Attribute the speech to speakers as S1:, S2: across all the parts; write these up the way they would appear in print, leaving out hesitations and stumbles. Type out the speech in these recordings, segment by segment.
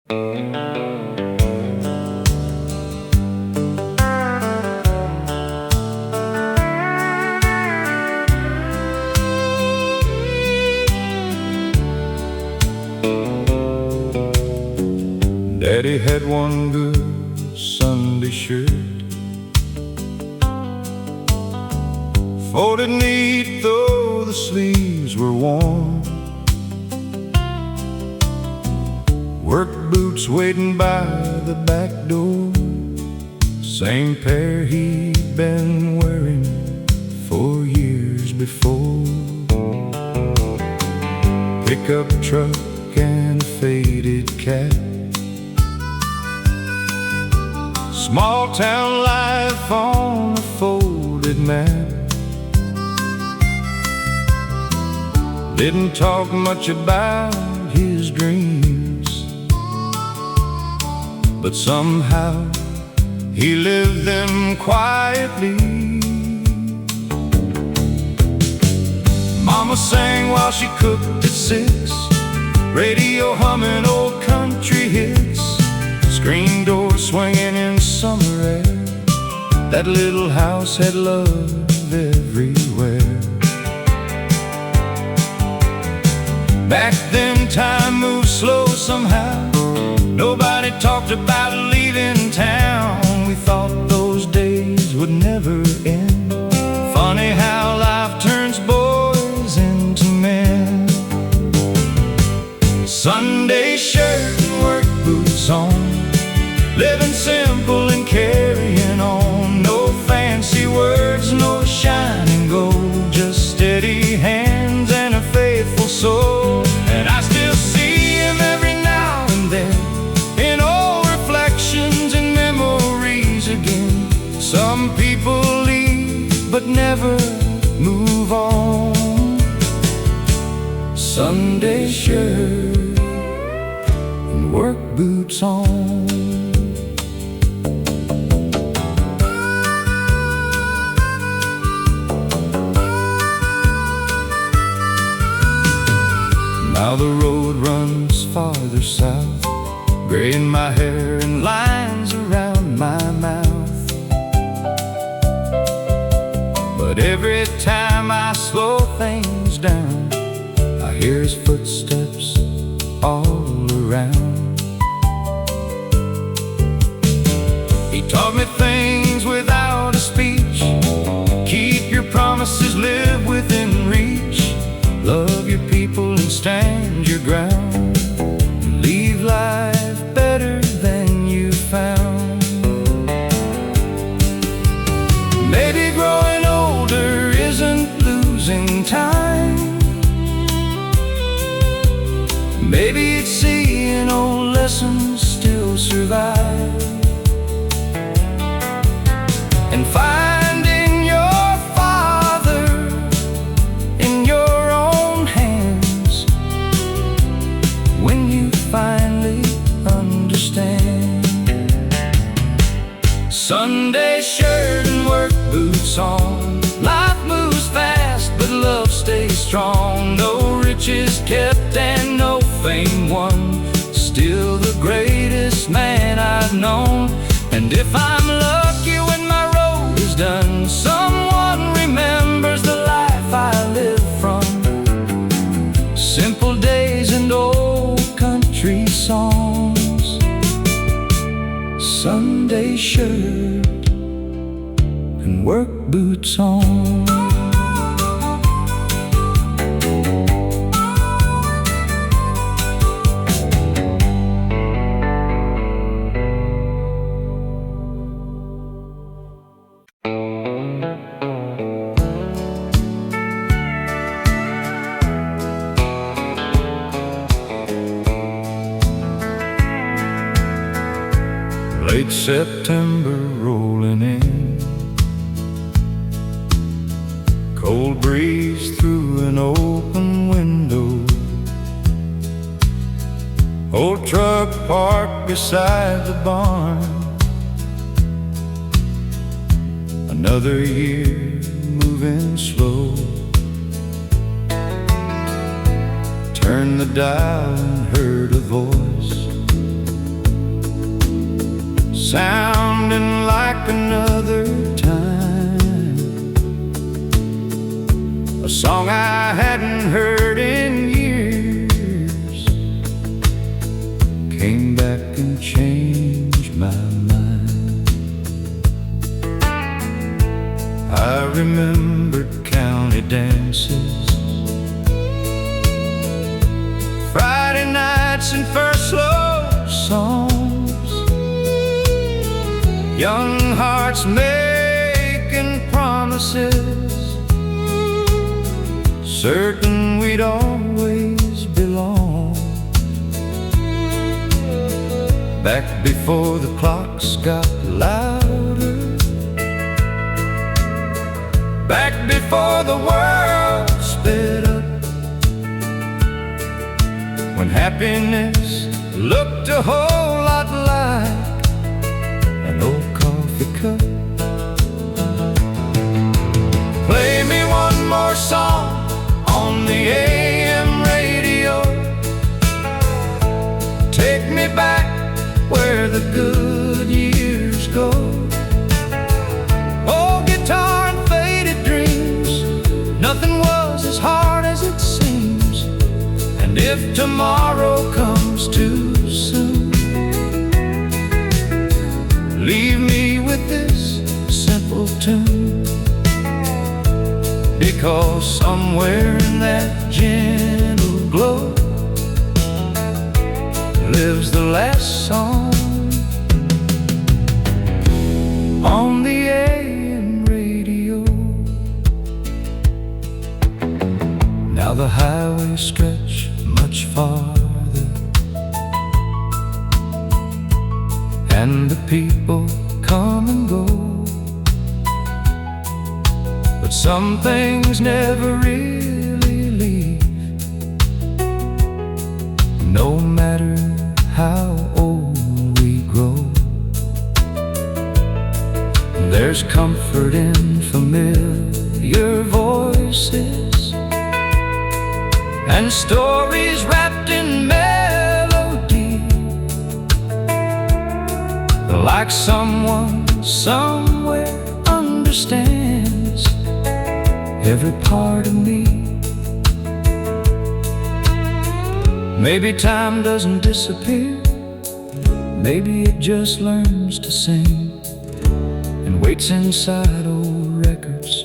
S1: Daddy had one good Sunday shirt, folded neat though the sleeves were worn, work boots waiting by the back door, same pair he'd been wearing for years before. Pickup truck and a faded cap, small town life on a folded map. Didn't talk much about his dreams, but somehow he lived them quietly. Mama sang while she cooked at 6, radio humming old country hits, screen door swinging in summer air. That little house had love everywhere. Back then time moved slow somehow, nobody talked about leaving town. We thought those days would never end. Funny how life turns boys into men. Sunday shirt and work boots on, living simple and carrying on. No fancy words, no shining gold, just steady hands and a faithful soul. And I still see him every now and then, in old reflections and memories again. Some people leave but never move on. Sunday shirt and work boots on. Now the road runs farther south, gray in my hair and lines around my mouth. But every time I slow things down, I hear his footsteps all around. He taught me things without a speech: keep your promises, live within reach, love your people and stand your ground, leave life better than you found. Maybe growing older isn't losing time, maybe it's seeing old lessons still survive, and finding your father in your own hands when you finally understand. Sunday shirt and work boots on, life moves fast but love stays strong. No riches kept and no fame won, still the greatest man I've known. And if I'm lucky when my road is done, someone remembers the life I lived from, simple days and old country songs. Sunday shirt and work boots on. Late September rolling in, cold breeze through an open window, old truck parked beside the barn. Another year moving slow, turned the dial and heard a voice sounding like another time, a song I hadn't heard in years came back and changed my mind. I remembered county dances, Friday nights and first love songs, young hearts making promises, certain we'd always belong. Back before the clocks got louder, back before the world sped up, when happiness looked a whole lot like an old coffee cup. Play me one more song on the AM radio, take me back where the good years go. Old guitar and faded dreams, nothing was as hard as it seems. And if tomorrow comes too soon, leave me with this simple tune, because somewhere in that gentle glow lives the last song on the AM radio. Now the highways stretch much farther, and the people come and go, but some things never really leave, no matter how old we grow. There's comfort in familiar voices and stories wrapped in melody, like someone somewhere understands every part of me. Maybe time doesn't disappear, maybe it just learns to sing and waits inside old records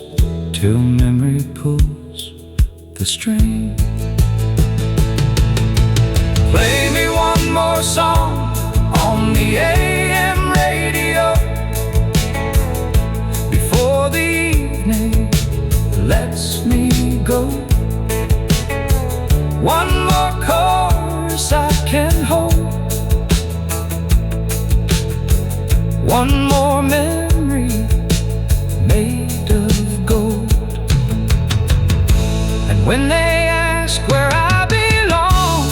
S1: till memory pulls the string. Play me one more song on the AM radio before the evening lets me go. One more chorus I can hold, one more memory made of gold. And when they ask where I belong,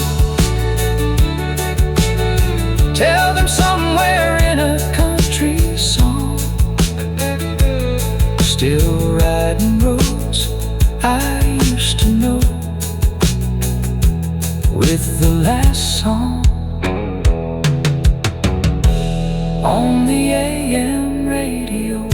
S1: tell them somewhere in a country song, still riding roads I used to know, with the last song on the AM radio.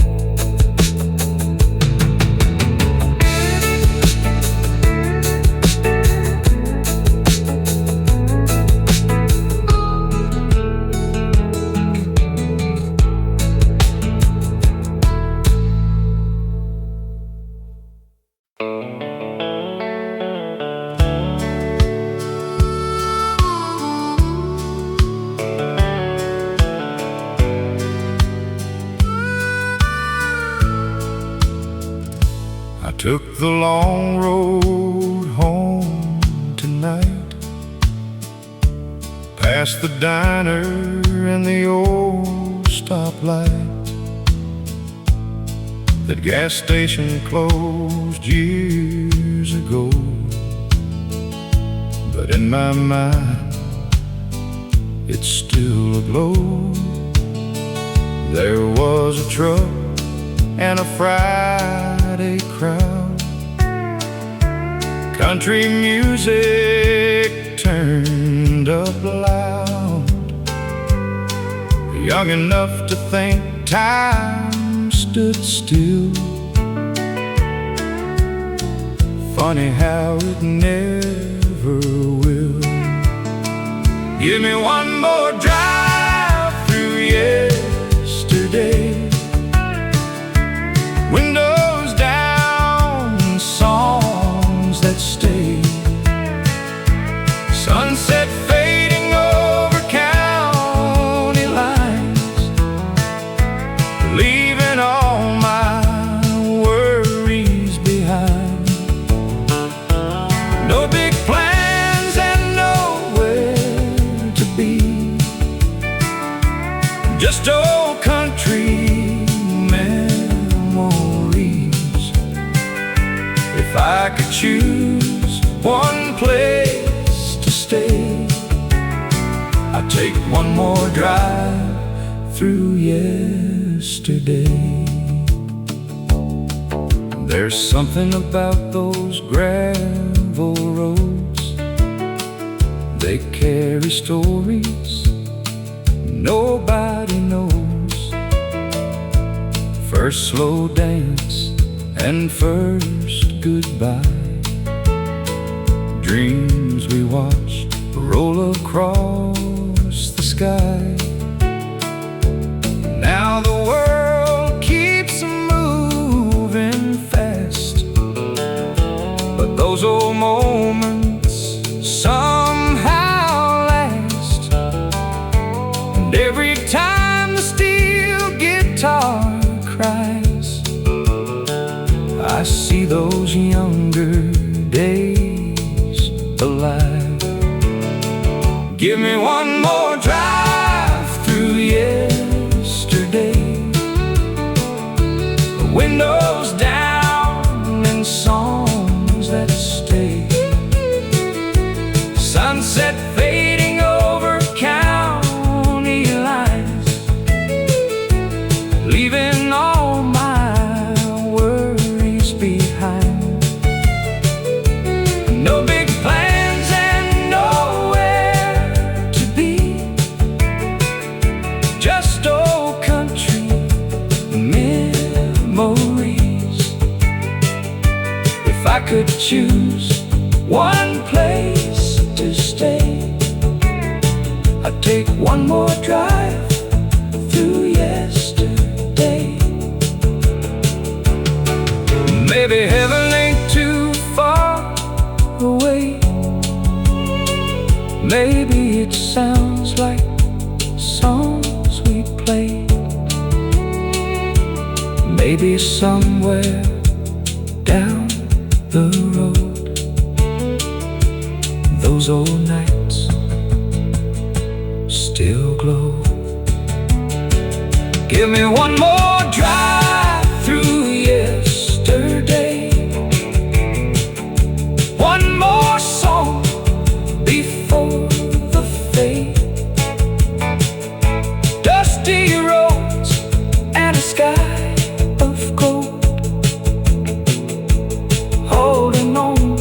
S1: Took the long road home tonight, past the diner and the old stoplight. That gas station closed years ago, but in my mind it's still aglow. There was a truck and a Friday crowd, country music turned up loud. young enough to think time stood still. Funny how it never will. Give me one more drive through yesterday. Windows down, songs that stay. Sunset fading over county lines, leaving all my worries behind. No big plans and nowhere to be, just old country memories. If I could choose one place to stay, I'd take one more drive through yesterday. There's something about those gravel roads, they carry stories nobody knows. First slow dance and first goodbye, dreams we watched roll across the sky. Now the world keeps moving fast, but those old moments somehow last. And every time the steel guitar cries, I see those younger days alive. Give me one more drive through yesterday. Windows down and songs that stay. Sunset fading over county lines, leaving all my worries behind. No big plans and nowhere to be, just old country memories. If I could choose one place to stay, I'd take one more drive through yesterday. Maybe heaven ain't too far away. Maybe it sounds like songs we played. Maybe somewhere down the road, those old nights still glow. Give me one more drive through yesterday. One more song before the fade. Dusty roads and a sky of gold, holding on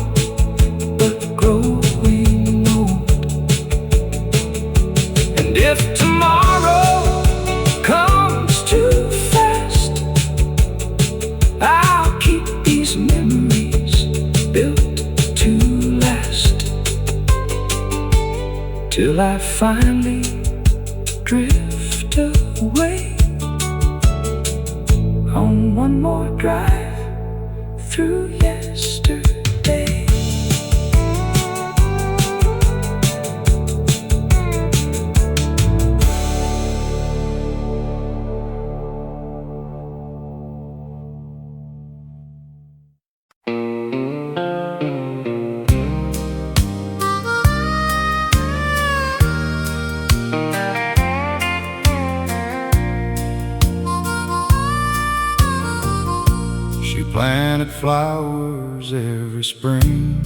S1: but growing old. And if tomorrow comes too fast, I'll keep these memories built to last, till I finally drift away on one more drive through yesterday. She planted flowers every spring,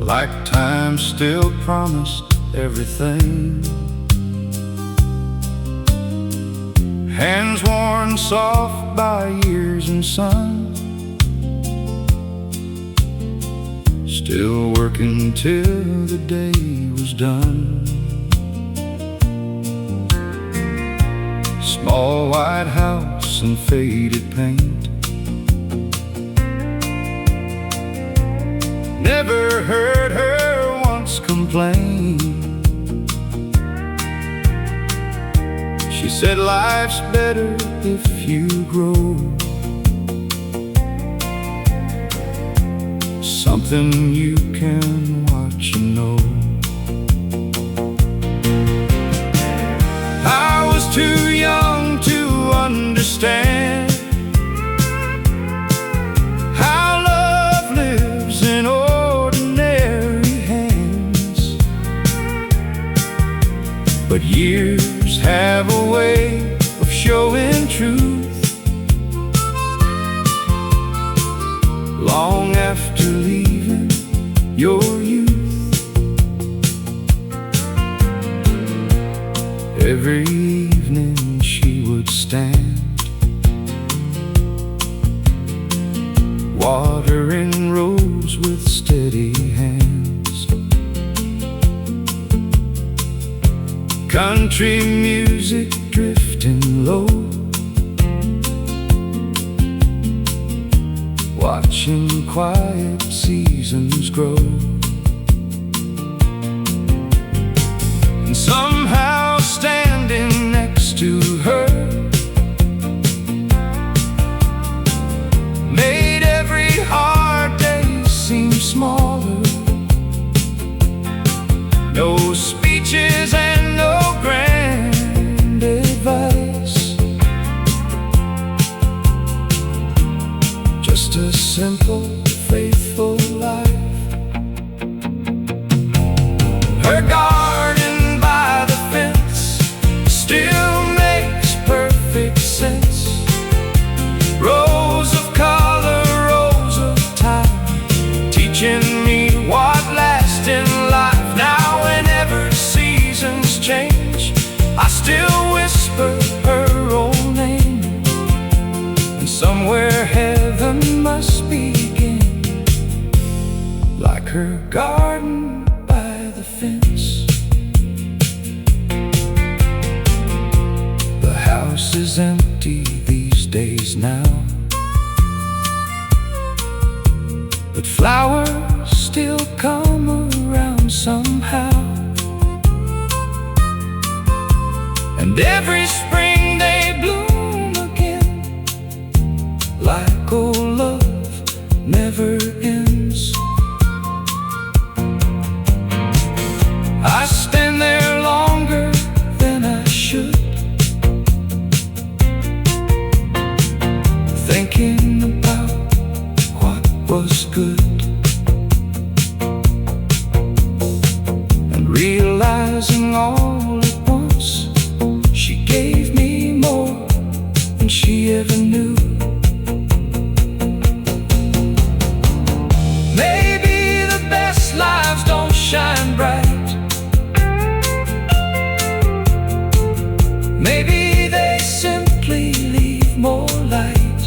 S1: like time still promised everything. Hands worn soft by years and sun, still working till the day was done. small white house and faded paint. Never heard her once complain. She said life's better if you grow. Something you can watch and know. I was too young to understand how love lives in ordinary hands. But years have a way of showing truth long after leaving your youth. Every evening she would stand, watering rows with steady hands. Country music drifting low, watching quiet seasons grow. And somehow standing next to her made every hard day seem smaller. No speeches and no grand advice, just a simple, faithful life. Her garden by the fence still makes perfect sense. Rows of color, rows of time, teaching me what lasts in life. Now whenever seasons change, I still whisper her old name. And somewhere heaven must begin, like her garden by the fence. The house is empty these days now, but flowers still come around somehow. And every spring they bloom again, like old love never ends. I stand there longer than I should, thinking about what was good, and realizing all at once she gave me more than she ever knew. Maybe the best lives don't shine bright. Maybe they simply leave more light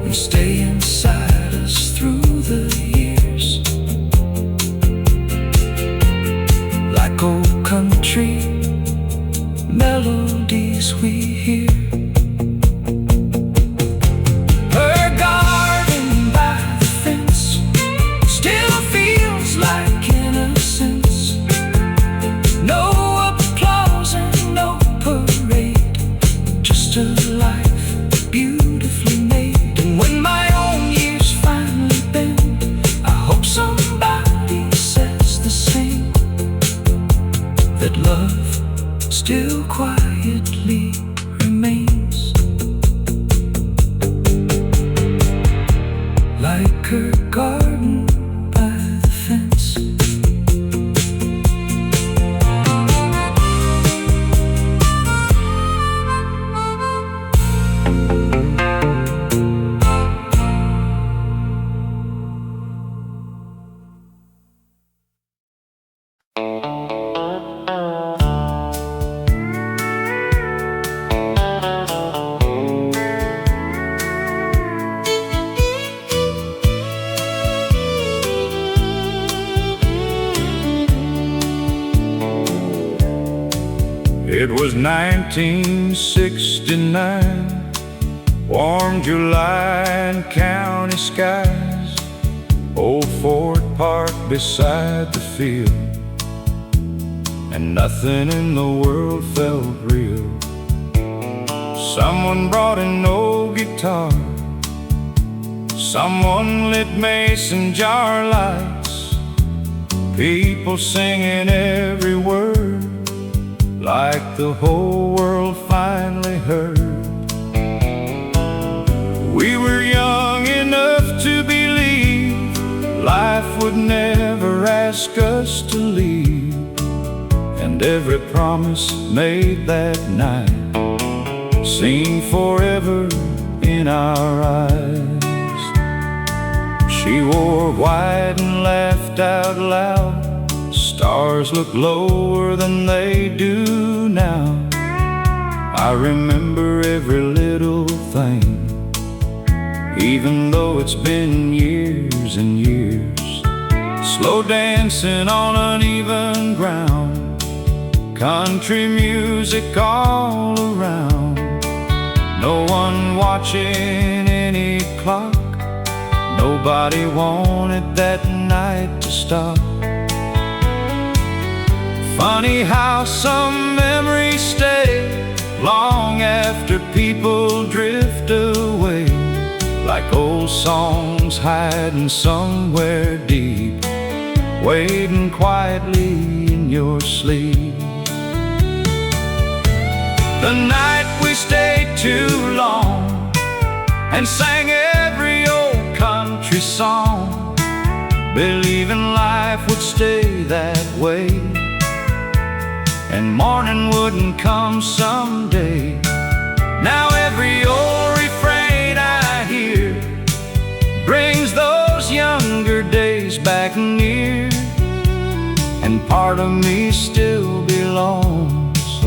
S1: and stay inside us through the years, like old country melodies we hear. Her garden by the fence still feels like innocence. No applause and no parade, just a life beautifully made. And when my own years finally bend, I hope somebody says the same, that love still quietly remains, like her garden by the fence. It was 1969, warm July and county skies, old Ford Park beside the field, and nothing in the world felt real. Someone brought an old guitar, someone lit mason jar lights, people singing every word, like the whole world finally heard. We were young enough to believe life would never ask us to leave, and every promise made that night seemed forever in our eyes. She wore white and laughed out loud. Stars look lower than they do now. I remember every little thing, even though it's been years and years. Slow dancing on uneven ground, country music all around, no one watching any clock. Nobody wanted that night to stop. Funny how some memories stay long after people drift away, like old songs hiding somewhere deep, waiting quietly in your sleep. The night we stayed too long and sang every old country song, believing life would stay that way and morning wouldn't come someday. Now every old refrain I hear brings those younger days back near, and part of me still belongs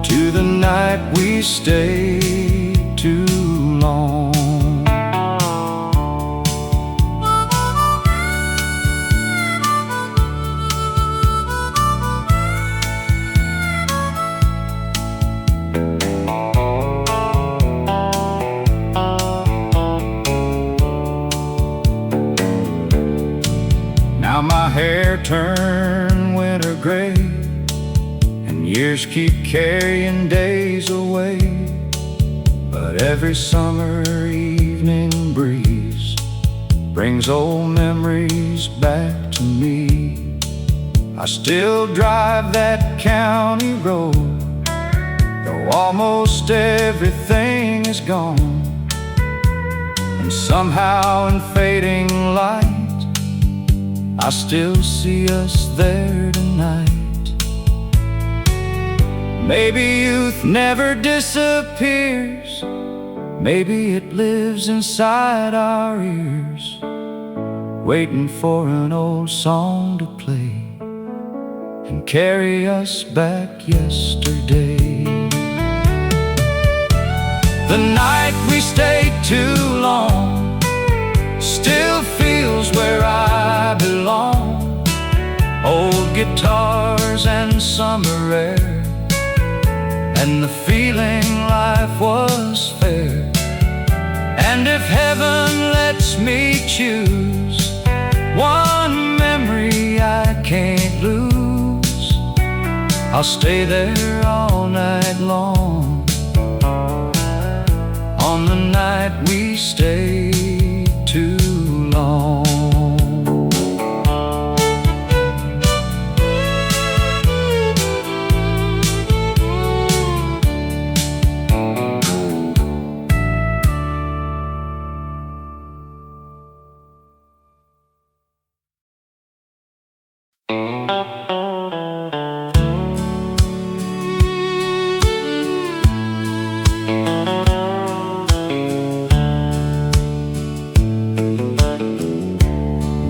S1: to the night we stayed too long. Now my hair turned winter gray, and years keep carrying days away, but every summer evening breeze brings old memories back to me. I still drive that county road, though almost everything is gone, and somehow in fading light I still see us there tonight. Maybe youth never disappears, maybe it lives inside our ears, waiting for an old song to play and carry us back yesterday. The night we stayed too long still feels where I belong. Old guitars and summer air, and the feeling life was fair. And if heaven lets me choose one memory I can't lose, I'll stay there all night long, on the night we stayed too long.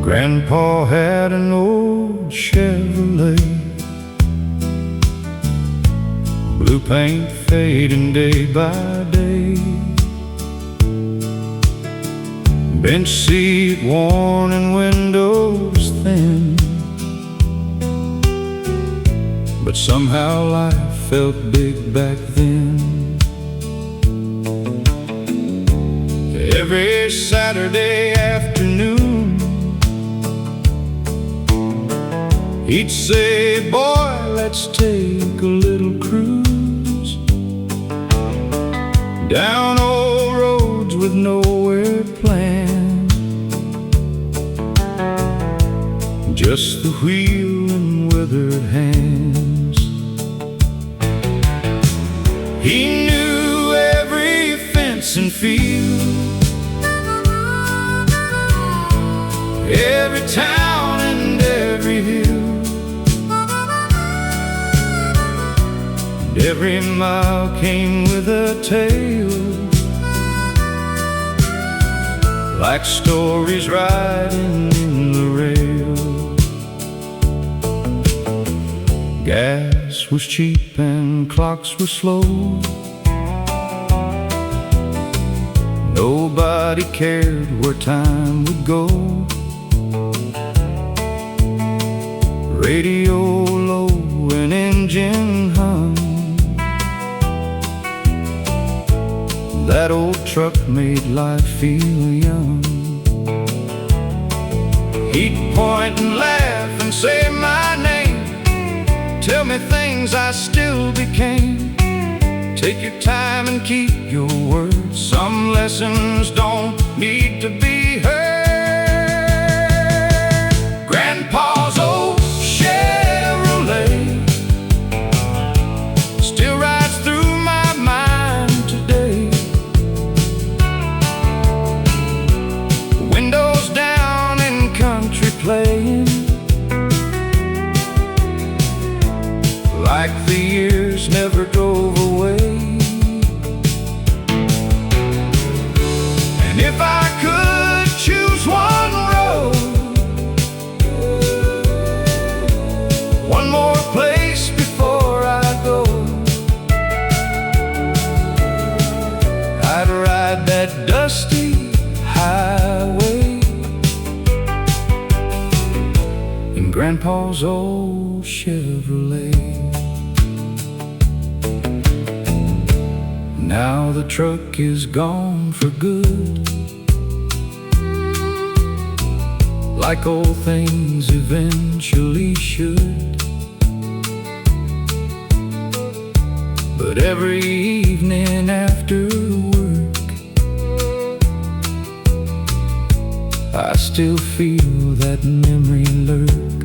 S1: Grandpa had an old Chevrolet, blue paint fading day by day, bench seat worn and windows thin, but but somehow life felt big back then. Every Saturday afternoon, he'd say, "Boy, let's take a little cruise down old roads with nowhere planned, just the wheel and weathered hands." He knew every fence and field, every town and every hill, and every mile came with a tale, like stories riding in the rail. Gas was cheap and clocks were slow. Nobody cared where time would go. Radio low and engine hum. That old truck made life feel young. He'd point and laugh and say my name, tell me things I still became. Take your time and keep your word. Some lessons don't need to be heard. Grandpa's old Chevrolet still rides through my mind today. Windows down and country playing, like the years never drove away. And if I could choose one road, one more place before I go, I'd ride that dusty highway in Grandpa's old Chevrolet. Now the truck is gone for good, like old things eventually should. But every evening after work, I still feel that memory lurk.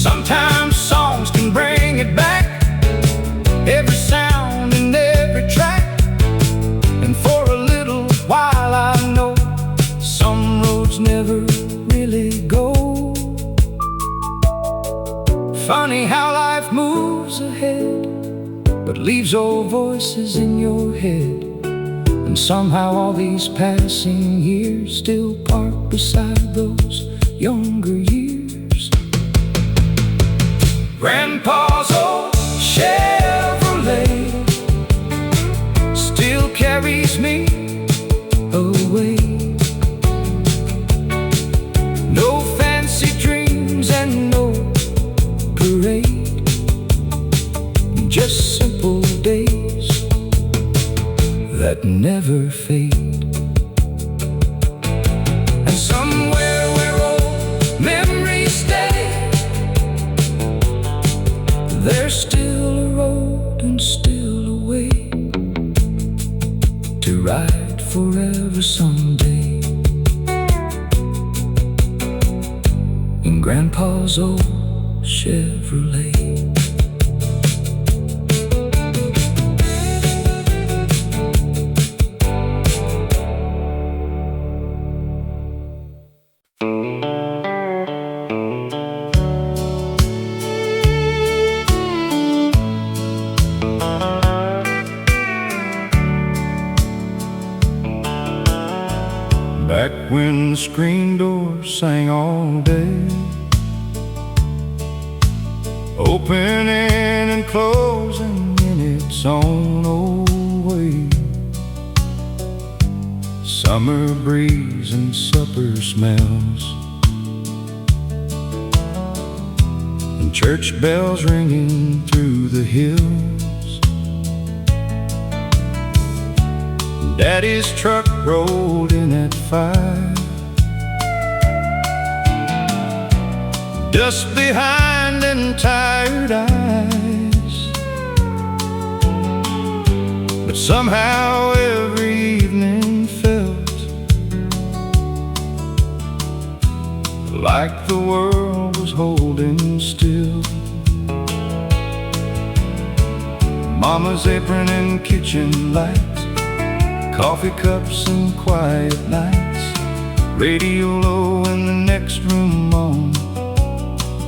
S1: Sometimes songs can bring it back, every sound and every track. And for a little while I know some roads never really go. Funny how life moves ahead, but leaves old voices in your head. And somehow all these passing years still park beside those younger years. Grandpa's old Chevrolet still carries me away. No fancy dreams and no parade, just simple days that never fade. And somewhere where old memories stay, there's still a road and still a way to ride forever someday in Grandpa's old Chevrolet. Back when the screen door sang all day, opening and closing in its own old way. Summer breeze and supper smells, church bells ringing through the hills. Daddy's truck rolled in at 5, dust behind and tired eyes. But somehow every evening felt like the world was holding still. Mama's apron and kitchen lights, coffee cups and quiet nights, radio low in the next room on,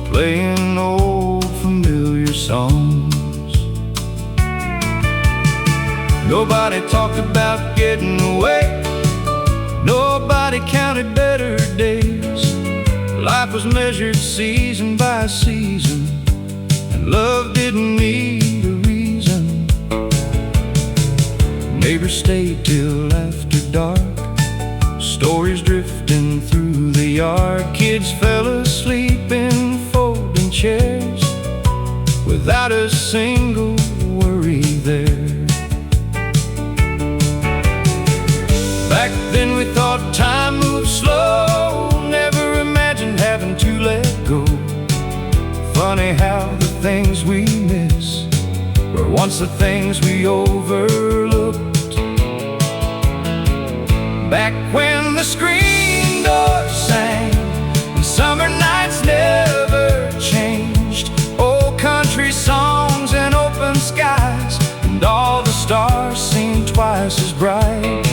S1: playing old familiar songs. Nobody talked about getting away, nobody counted better days. Life was measured season by season, and love didn't need a reason. Neighbors stayed till after dark, stories drifting through the yard. Kids fell asleep in folding chairs without a single worry there. Back then we thought time moved slow, never imagined having to let go. Funny how the things we miss were once the things we overlooked. Back when the screen door sang and summer nights never changed, old country songs and open skies, and all the stars seemed twice as bright.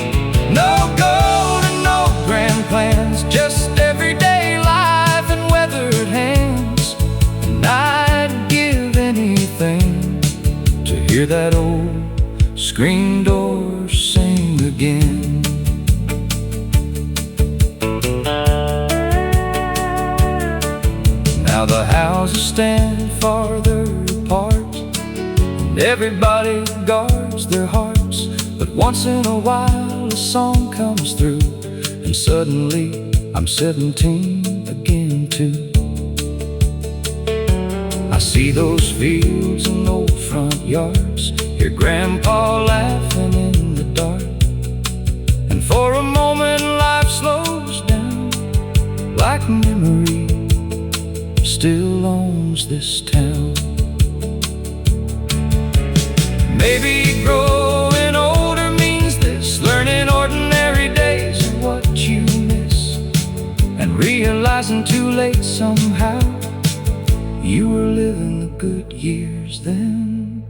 S1: No gold and no grand plans, just everyday life and weathered hands. And I'd give anything to hear that old screen door sing again. Now the houses stand farther apart, and everybody guards their hearts. But once in a while a song comes through, and suddenly I'm 17 again too. I see those fields and old front yards, hear Grandpa laughing in the dark, and for a moment life slows down, like memory still owns this town. Maybe growing older means this, learning ordinary days are what you miss, and realizing too late somehow you were living the good years then.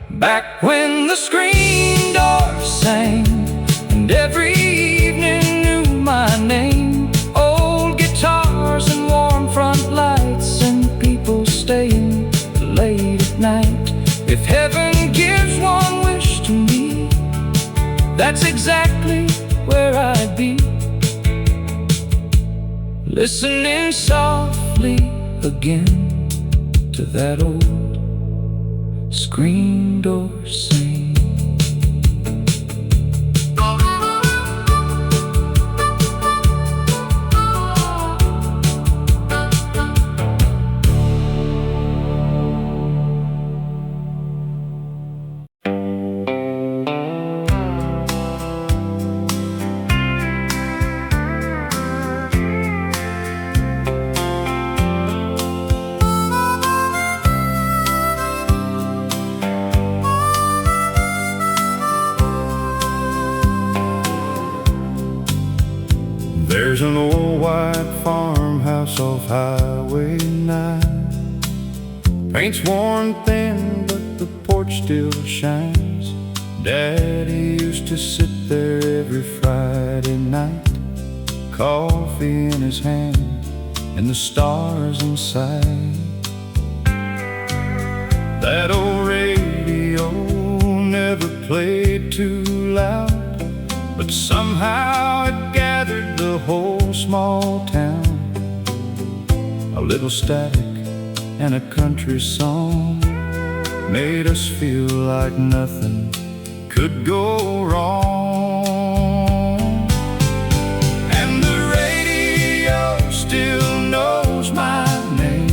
S1: Back when the screen door sang and every evening knew my name, old guitars and warm front lights and people staying late at night. If heaven gives one wish to me, that's exactly where I'd be, listening softly again to that old screen door sing.
S2: There's an old white farmhouse off Highway 9. Paint's worn thin, but the porch still shines. Daddy used to sit there every Friday night, coffee in his hand and the stars in sight. That old radio never played too loud, but somehow it gathered the whole small town. A little static and a country song made us feel like nothing could go wrong. And the radio still knows my name,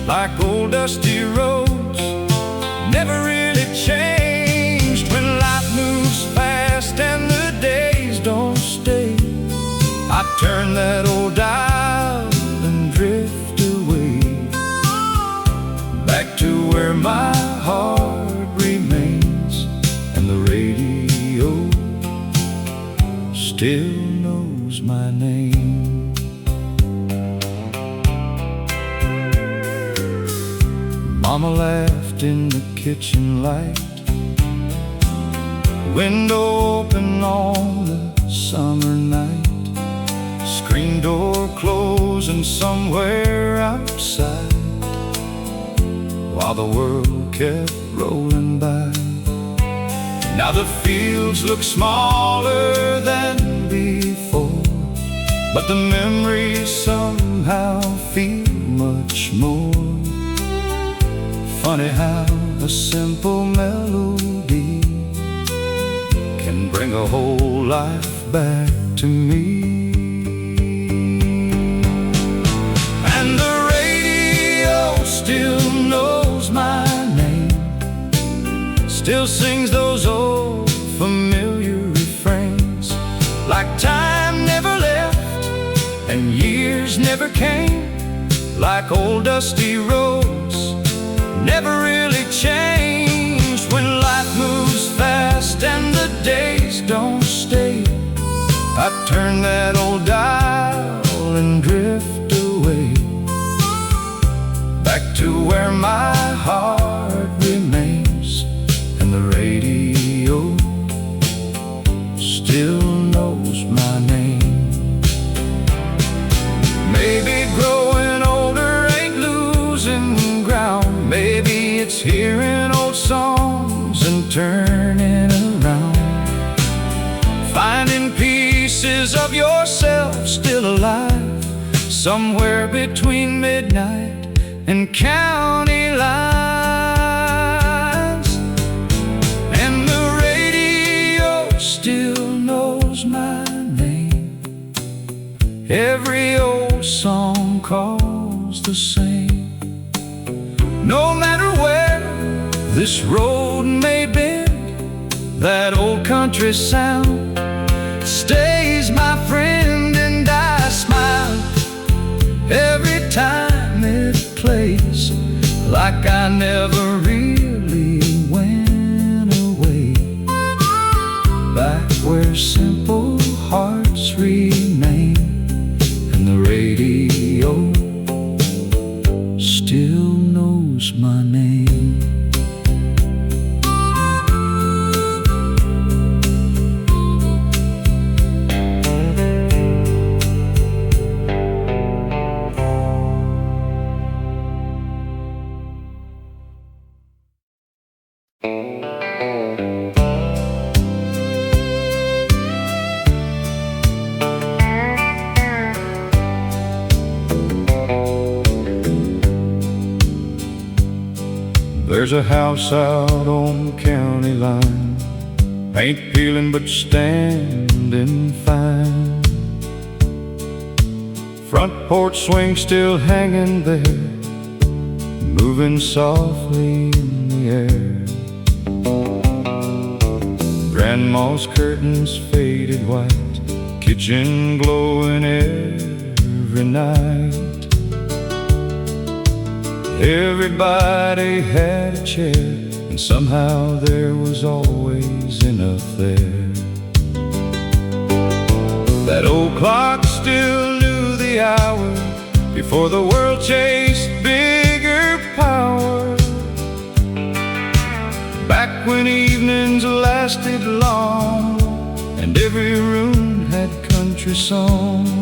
S1: like old dusty roads, never really changed. When life moves fast and the days don't stay, I turn that old dial and drift away, back to where my heart remains and the radio still knows my name. Mama laughed in the kitchen light, window open on the summer night, screen door closed and somewhere outside, while the world kept rolling by. Now the fields look smaller than before, but the memories somehow feel much more. Funny how a simple melody can bring a whole life back to me. And the radio still knows my name, still sings those old familiar refrains, like time never left and years never came, like old dusty roads never really changed. When life moves fast and the days don't stay, I turn that old dial and drift away, back to where my heart remains and the radio still knows my name. Maybe growing older ain't losing ground, maybe it's hearing old songs and turning around, finding pieces of yourself still alive, somewhere between midnight and county lines. And the radio still knows my name, every old song calls the same. No matter where this road may bend, that old country sound stays my friend, and I smile every time it plays, like I never really went away, back where simple hearts remain and the radio still knows my name.
S2: There's a house out on the county line, paint peeling but standing fine. Front porch swing still hanging there, moving softly in the air. Grandma's curtains faded white, kitchen glowing every night. Everybody had a chair, and somehow there was always enough there. That old clock still knew the hour before the world chased bigger power. Back when evenings lasted long and every room had country songs.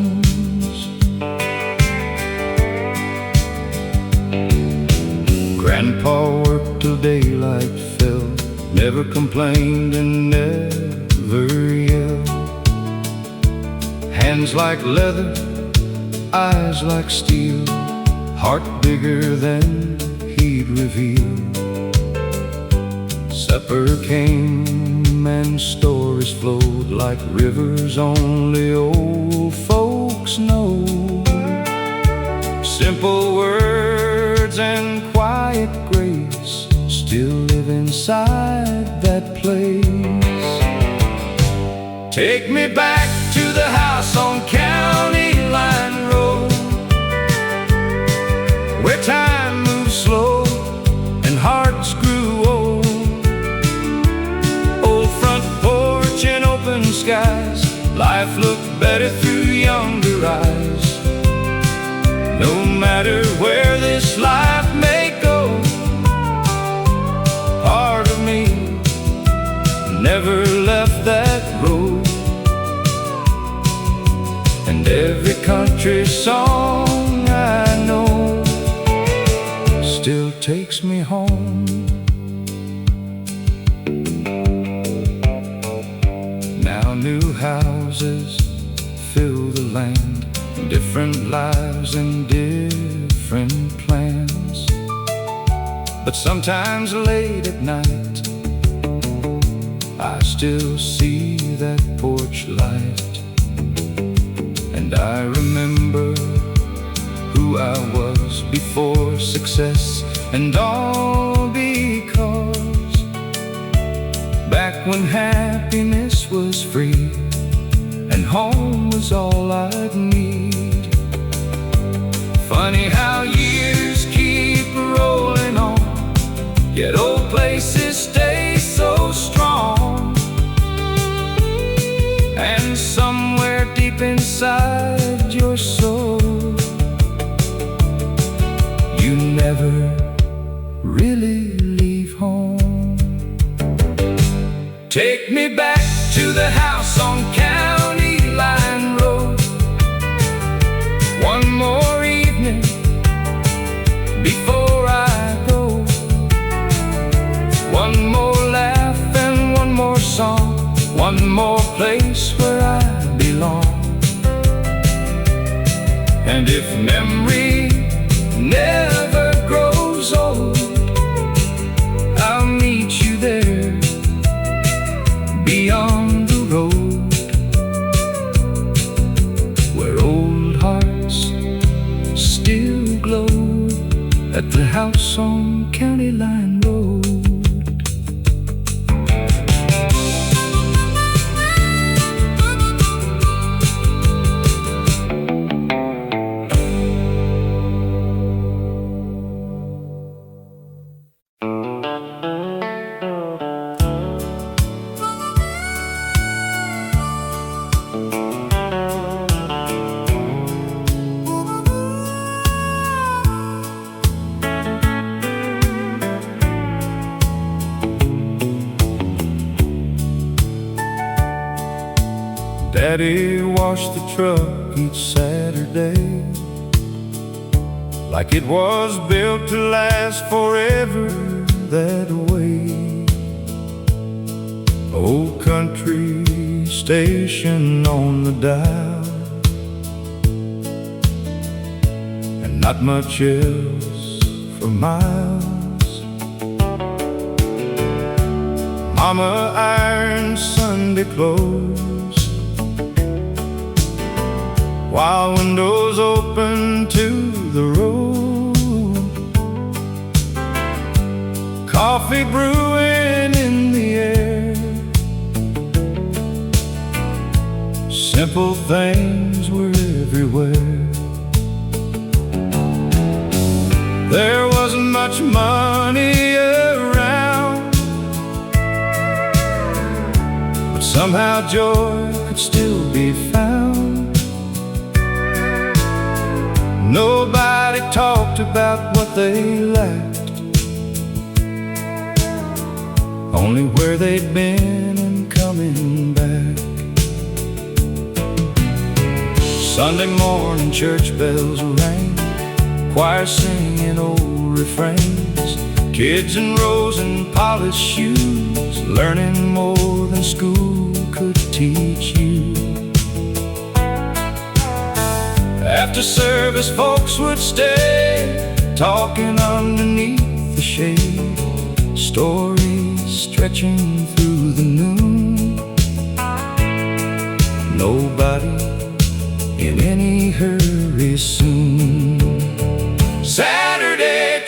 S2: Grandpa worked till daylight fell, never complained and never yelled. Hands like leather, eyes like steel, heart bigger than he'd reveal. Supper came and stories flowed like rivers only old folks know. Simple words words and quiet grace still live inside that place. Take me back to the house on County Line Road, where time moved slow and hearts grew old. Old front porch and open skies, life looked better through younger eyes. No matter where this life may go, part of me never left that road. And every country song I know still takes me home. Now new houses fill the land, different lives and different plans. But sometimes late at night I still see that porch light, and I remember who I was before success and all, because back when happiness was free and home was all I'd need. Funny how years keep rolling on, yet old places stay so strong. And somewhere deep inside your soul, you never really leave home. Take me back to the house on County Line Road, one more evening before I go, one more laugh and one more song, one more place where I belong. And if memory never grows old, I'll meet you there beyond the road, where old hearts still glow at the house on County Line Road. Daddy washed the truck each Saturday, like it was built to last forever that way. Old country station on the dial, and not much else for miles. Mama ironed Sunday clothes, while windows open to the road. Coffee brewing in the air, simple things were everywhere. There wasn't much money around, but somehow joy could still be found. Nobody talked about what they lacked, only where they'd been and coming back. Sunday morning church bells rang, choir singing old refrains, kids in rows and polished shoes, learning more than school could teach you. After service, folks would stay, talking underneath the shade, stories stretching through the noon. Nobody in any hurry soon. Saturday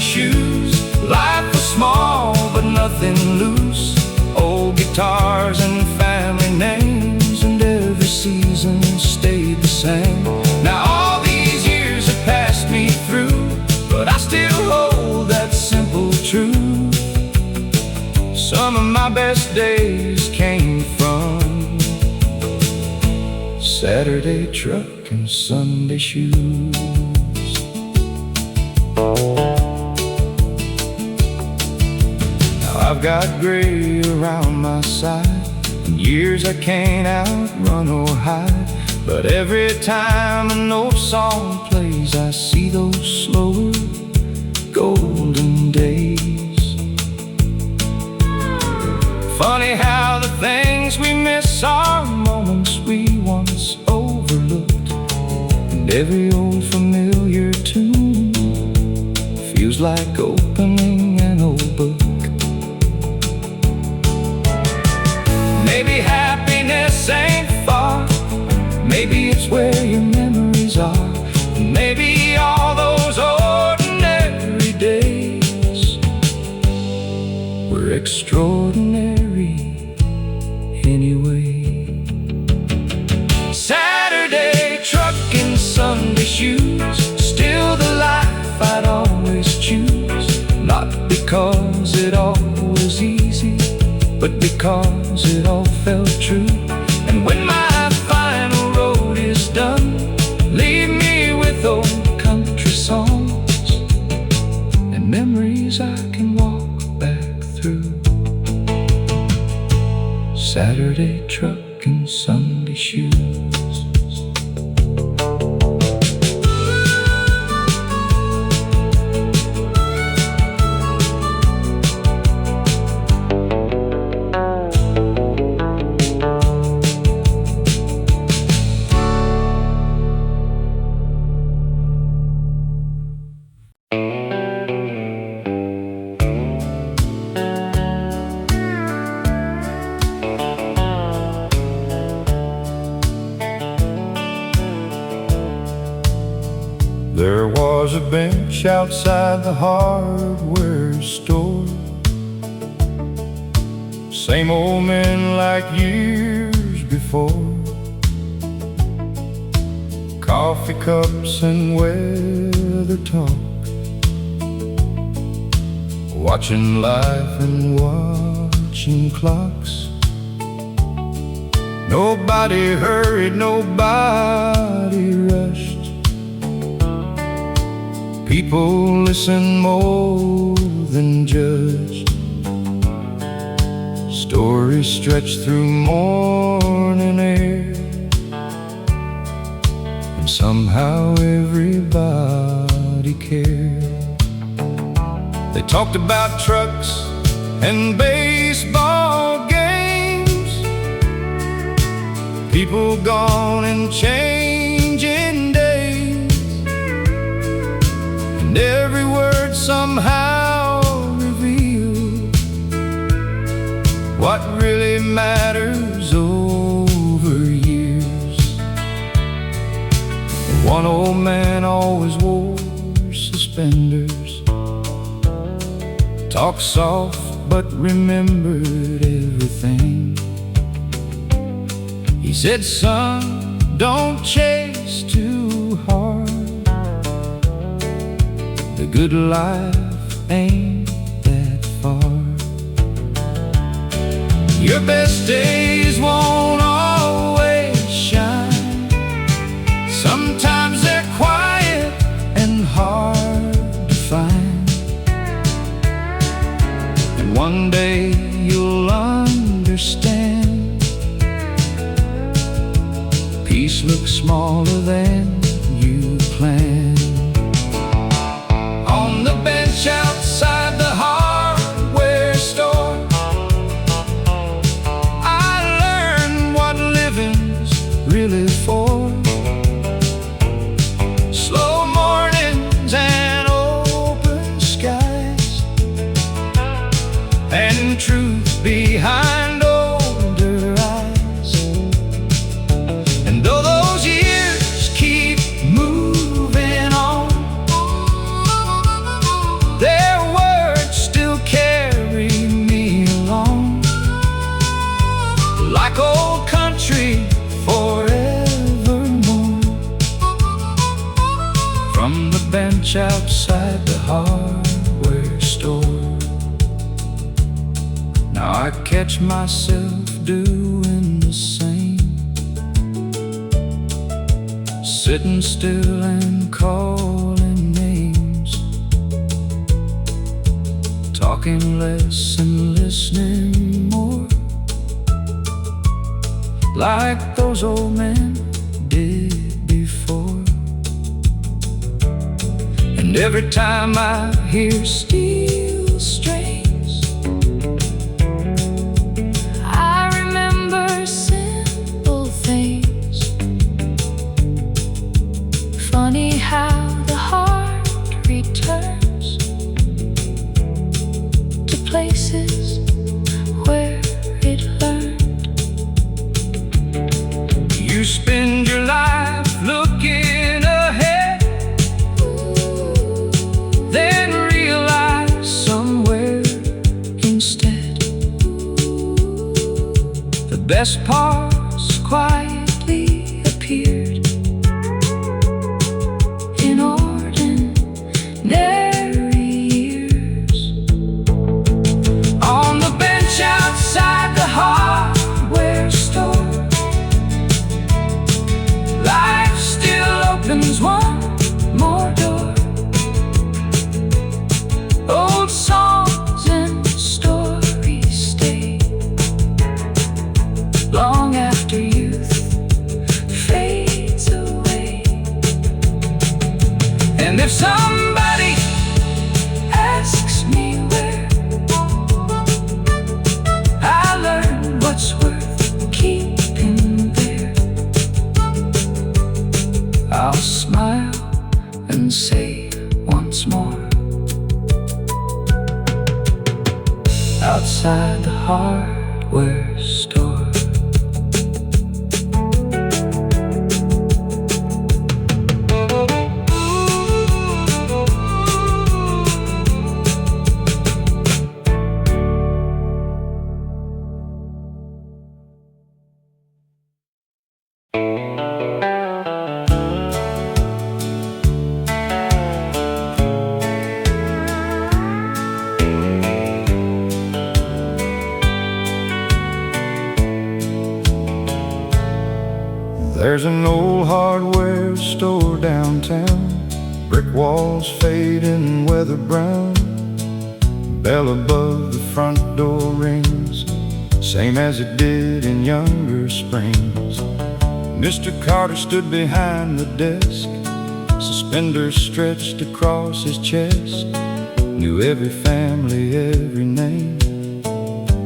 S1: shoes. Life was small, but nothing loose. Old guitars and family names, and every season stayed the same. Now all these years have passed me through, but I still hold that simple truth. Some of my best days came from Saturday truck and Sunday shoes. Now I've got gray around my side, and years I can't outrun or hide. But every time an old song plays, I see those slower golden days. Funny how the things we miss are moments we once overlooked, and every old familiar tune feels like opening an old book. Maybe happiness ain't far, maybe it's where your memories are. Maybe all those ordinary days were extraordinary anyway. Saturday truck and Sunday shoes, still the life I'd always choose. Not because it all was easy, but because it all felt true. And when my final road is done, leave me with old country songs and memories I can walk back through. Saturday truck and Sunday shoes.
S2: There was a bench outside the hardware store. Same old men like years before. Coffee cups and weather talk, watching life and watching clocks. Nobody hurried, nobody rushed. People listened more than judged. Stories stretched through morning air, and somehow everybody cared. They talked about trucks and baseball games, people gone and changing days, and every word somehow revealed what really matters over years. One old man always wore suspenders, talked soft but remembered everything. He said, "Son, don't chase too hard. The good life ain't that far. Your best days won't always shine. Sometimes they're quiet and hard to find. And one day you'll understand. Peace looks smaller than you planned." On the bench outside the hardware store, I learned what living's really for. Slow mornings and open skies, and truth behind older eyes. And though those years keep
S1: hardware store. Now I catch myself doing the same, sitting still and calling names, talking less and listening more, like those old men did before. And every time I hear steel strings, I remember simple things. Funny how the heart returns to places where it learned. You spend your life looking ahead, then realize somewhere instead the best parts quietly appeared in ordinary years. On the bench outside the hardware store, life still opens one more door. Old songs and stories stay long after youth fades away. And if somebody asks me where I learned what's worth keeping there, I'll smile and say once more, outside the hardware store.
S2: There's an old hardware store downtown, brick walls fading weather brown. Bell above the front door rings, same as it did in younger springs. Mr. Carter stood behind the desk, suspenders stretched across his chest. Knew every family, every name,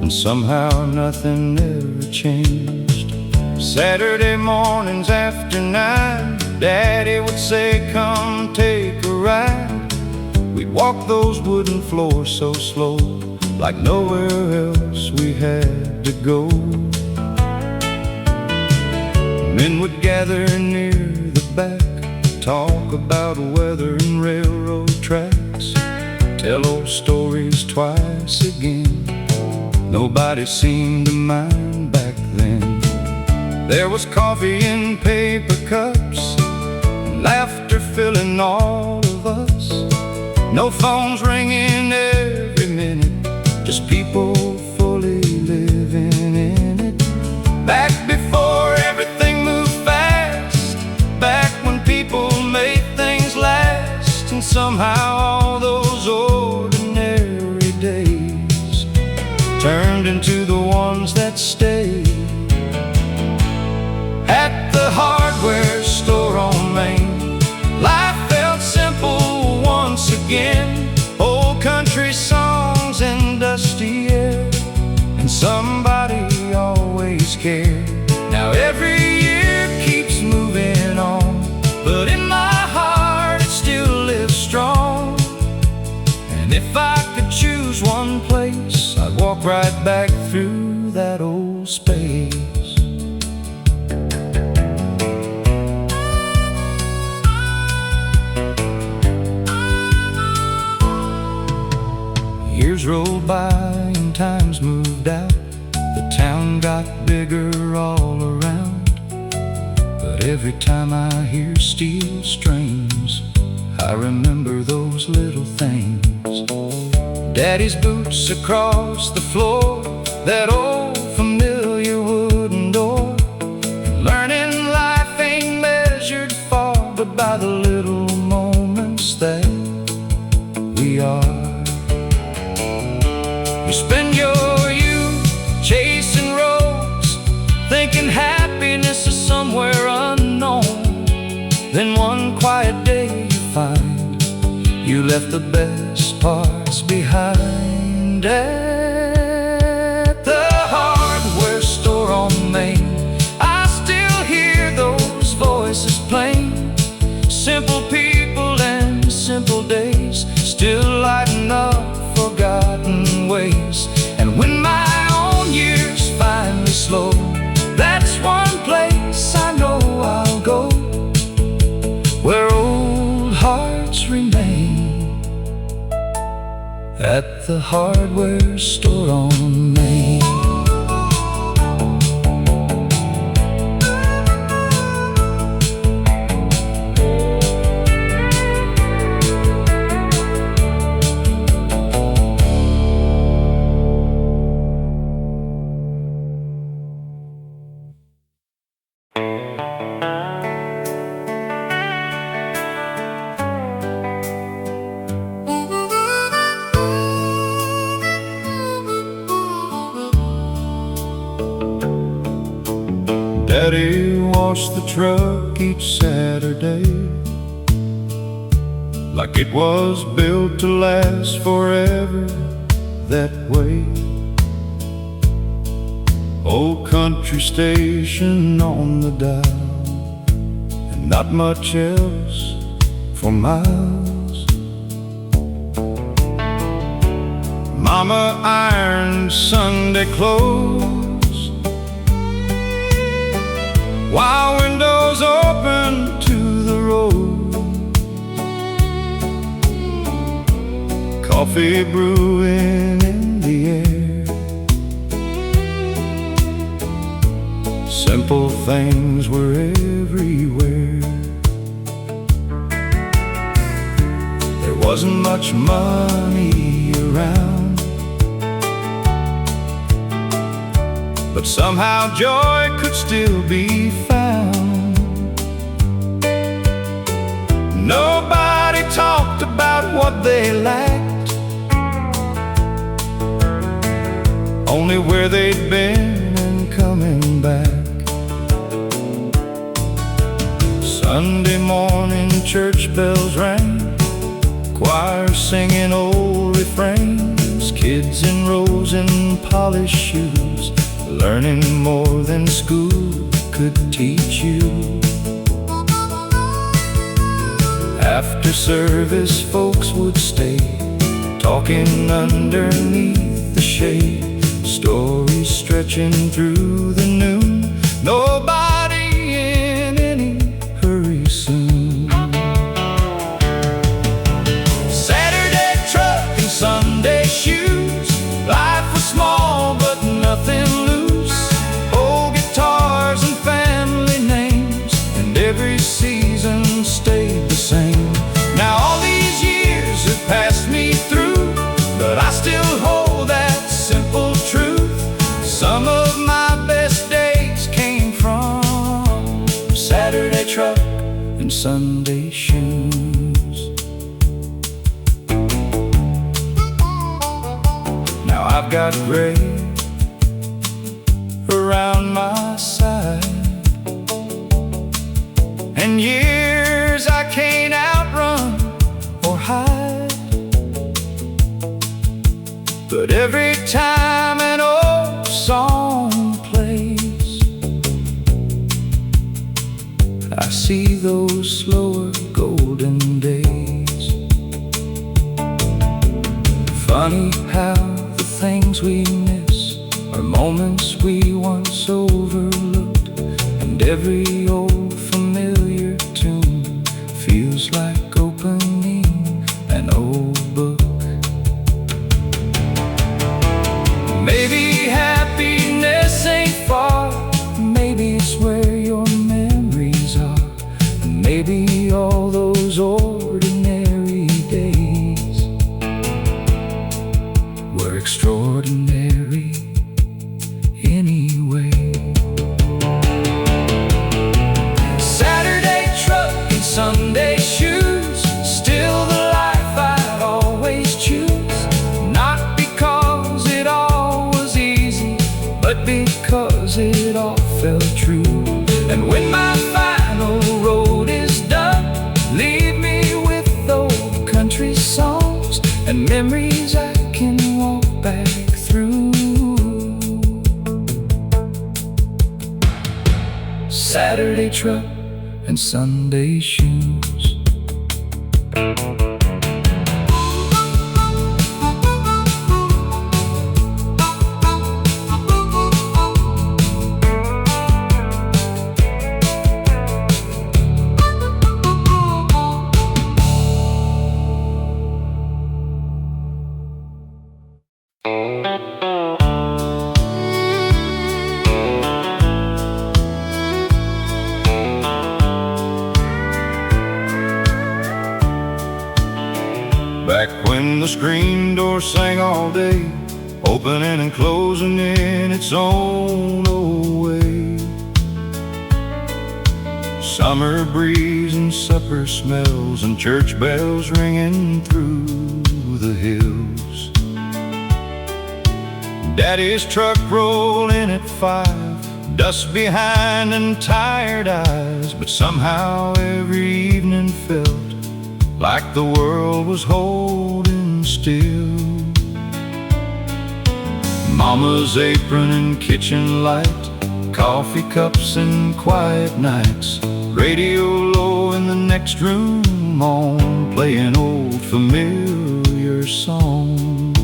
S2: and somehow nothing ever changed. Saturday mornings after 9, Daddy would say, come take a ride. We'd walk those wooden floors so slow, like nowhere else we had to go. Men would gather near the back, talk about weather and railroad tracks, tell old stories twice again. Nobody seemed to mind back then. There was coffee in paper cups, and laughter filling all of us. No phones ringing every minute, just people fully living in it. Back before everything moved fast, back when people made things last, and somehow all those ordinary days turned into the ones that stayed. At the hardware store on Main, life felt simple once again. Old country songs and dusty air, and somebody always cared. Now every year keeps moving on, but in my heart it still lives strong. And if I could choose one place, I'd walk right back through that old space. Years rolled by and times moved out. The town got bigger all around, but every time I hear steel strings,
S1: I remember those little things. Daddy's boots across the floor, that old familiar wooden door. Learning life ain't measured far, but by the little moments that we are. You spend your youth chasing roads, thinking happiness is somewhere unknown. Then one quiet day you find you left the best parts behind. At the hardware store on Main, I still hear those voices plain. Simple people and simple days, still lighting up forgotten ways. And when my own years finally slow, that's one place I know I'll go, where old hearts remain, at the hardware store on Main.
S2: Daddy washed the truck each Saturday, like it was built to last forever that way. Old country station on the dial, and not much else for miles. Mama ironed Sunday clothes, while windows open to the road. Coffee brewing in the air, simple things were everywhere. There wasn't much money around, but somehow joy could still be found. Nobody talked about what they lacked, only where they'd been and coming back. Sunday morning church bells rang, choir singing old refrains, kids in rows in polished shoes, learning more than school could teach you. After service folks would stay, talking underneath the shade, stories stretching through the noon, nobody in any hurry soon. Saturday truck and Sunday shoes, life was small but nothing loose. Old guitars and family names, and every season stayed the same. Now all these years have passed me through, but I still hold that simple truth. Some of my best days came from Saturday truck and Sunday shoes. Now I've got gray around my side, and years I can't outrun or hide. But every time an old song plays, I see those slower golden days. Funny how the things we miss are moments we once overlooked, and every old familiar tune feels like opening an old book. Maybe happiness ain't far, maybe it's where your memories are, and maybe all those ordinary
S1: extraordinary anyway. Saturday truck and Sunday shoes, still the life I'd always choose. Not because it all was easy, but because it all felt true. And when my final road is done, leave me with old country songs and memories I can walk back through. Saturday truck and Sunday shoes.
S2: Back when the screen door sang all day, opening and closing in its own old way. Summer breeze and supper smells and church bells ringing through the hills. Daddy's truck rolling at 5, dust behind and tired eyes, but somehow every evening felt like the world was holding still. Mama's apron and kitchen light, coffee cups and quiet nights, radio low in the next room on, playing old familiar songs.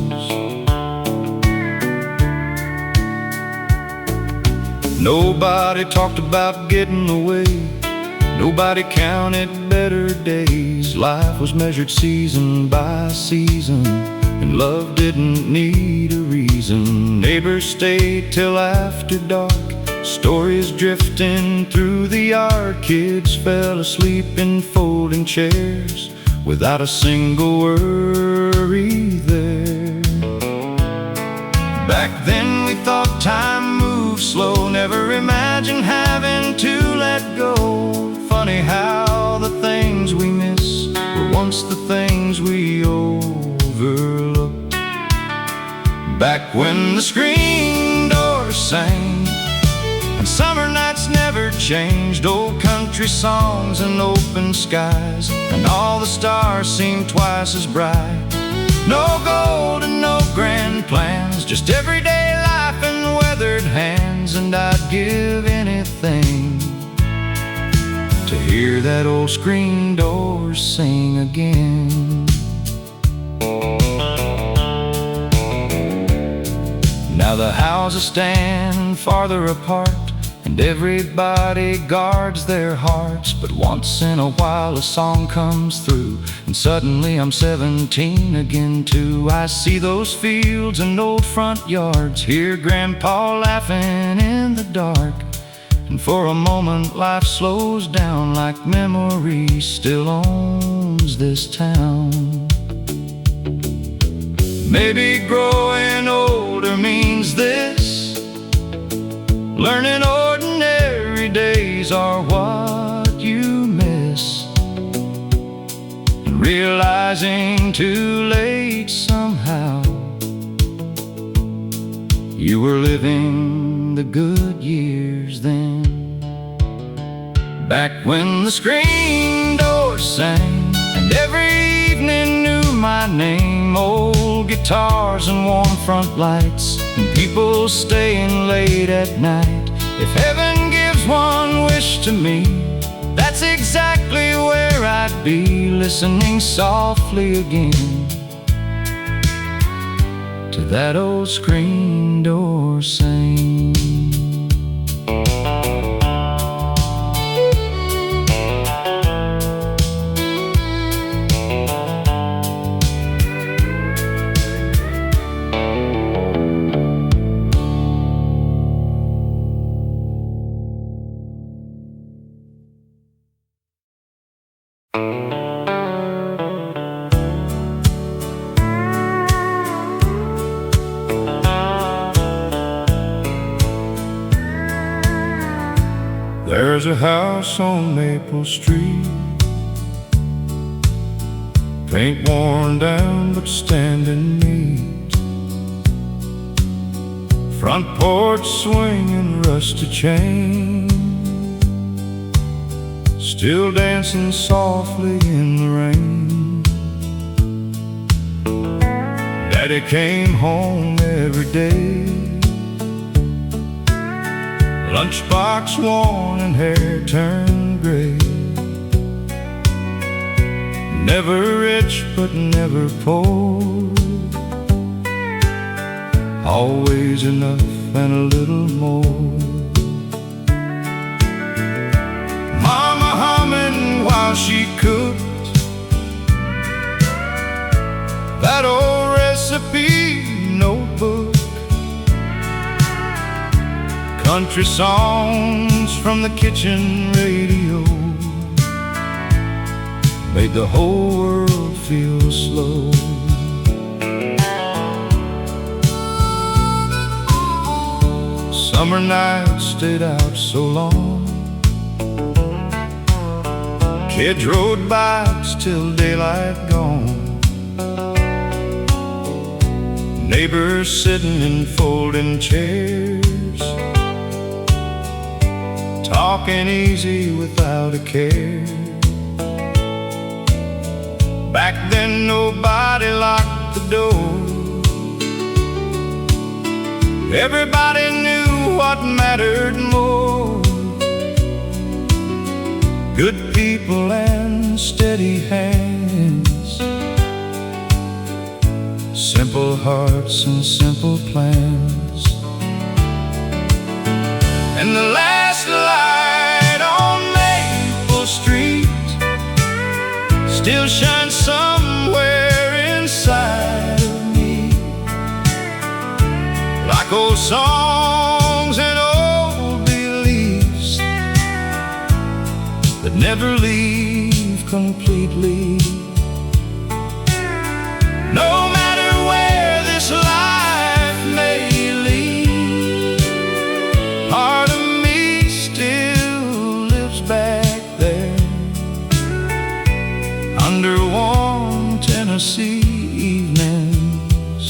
S2: Nobody talked about getting away, nobody counted better days. Life was measured season by season, and love didn't need a reason. Neighbors stayed till after dark, stories drifting through the yard. Kids fell asleep in folding chairs without a single worry there. Back then we thought time moved slow, never imagined having to let go. Funny how the things we miss were once the things we overlooked. Back when the screen door sang and summer nights never changed, old country songs and open skies, and all the stars seemed twice as bright. No gold and no grand plans, just everyday life and weathered hands. And I'd give anything to hear that old screen door sing again. Now the houses stand farther apart, and everybody guards their hearts. But once in a while a song comes through, and suddenly I'm 17 again too. I see those fields and old front yards, hear Grandpa laughing in the dark, and for a moment life slows down, like memory still owns this town. Maybe growing older means this: learning ordinary days are what you miss, and realizing too late somehow you were living the good years then. Back when the screen door sang and every evening knew my name, old guitars and warm front lights, and people staying late at night. If heaven gives one wish to me, that's exactly where I'd be, listening softly again to that old screen door sing. There's a house on Maple Street, paint worn down but standing neat, front porch swinging rusty chain, still dancing softly in the rain. Daddy came home every day, lunchbox worn and hair turned gray. Never rich but never poor, always enough and a little more. Mama humming while she cooked that old recipe notebook, country songs from the kitchen radio made the whole world feel slow. Summer nights stayed out so long, kids rode bikes till daylight gone, neighbors sitting in folding chairs, talking easy without a care. Back then nobody locked the door, everybody knew what mattered more. Good people and steady hands, simple hearts and simple plans. And the last light on Maple Street still shines somewhere inside of me, like old songs and old beliefs that never leave completely. No matter where this life may lead, part of me still lives back there, under warm Tennessee evenings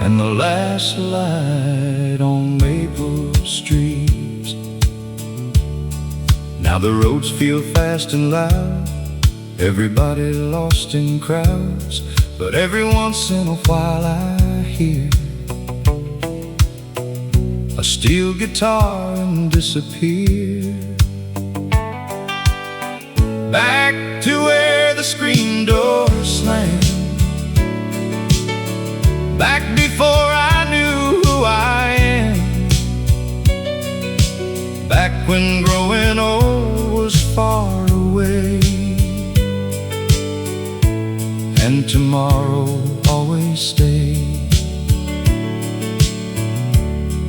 S2: and the last light on Maple Street. Now the roads feel fast and loud, everybody lost in crowds, but every once in a while I hear a steel guitar and disappear back to where the screen door slammed, back before I knew who I am, back when growing old was far away and tomorrow always stayed.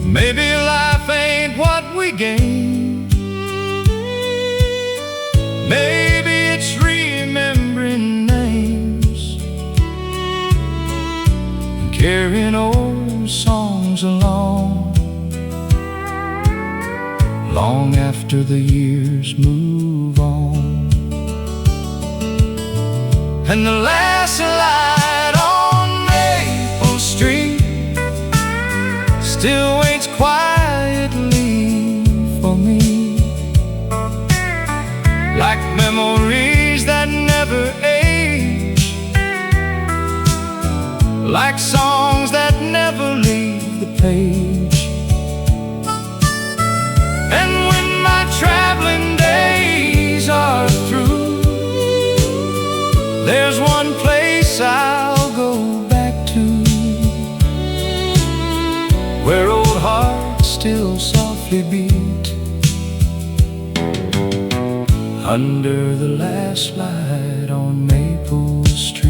S2: Maybe life ain't what we gain, maybe it's remembering names and carrying old songs along, long after the years move on. And the last light on Maple Street still waits quietly for me, like memories that never age, like songs that never leave the page. And when my traveling days are through, there's one place I'll go back to, where old hearts still softly beat, under the last light on Maple Street.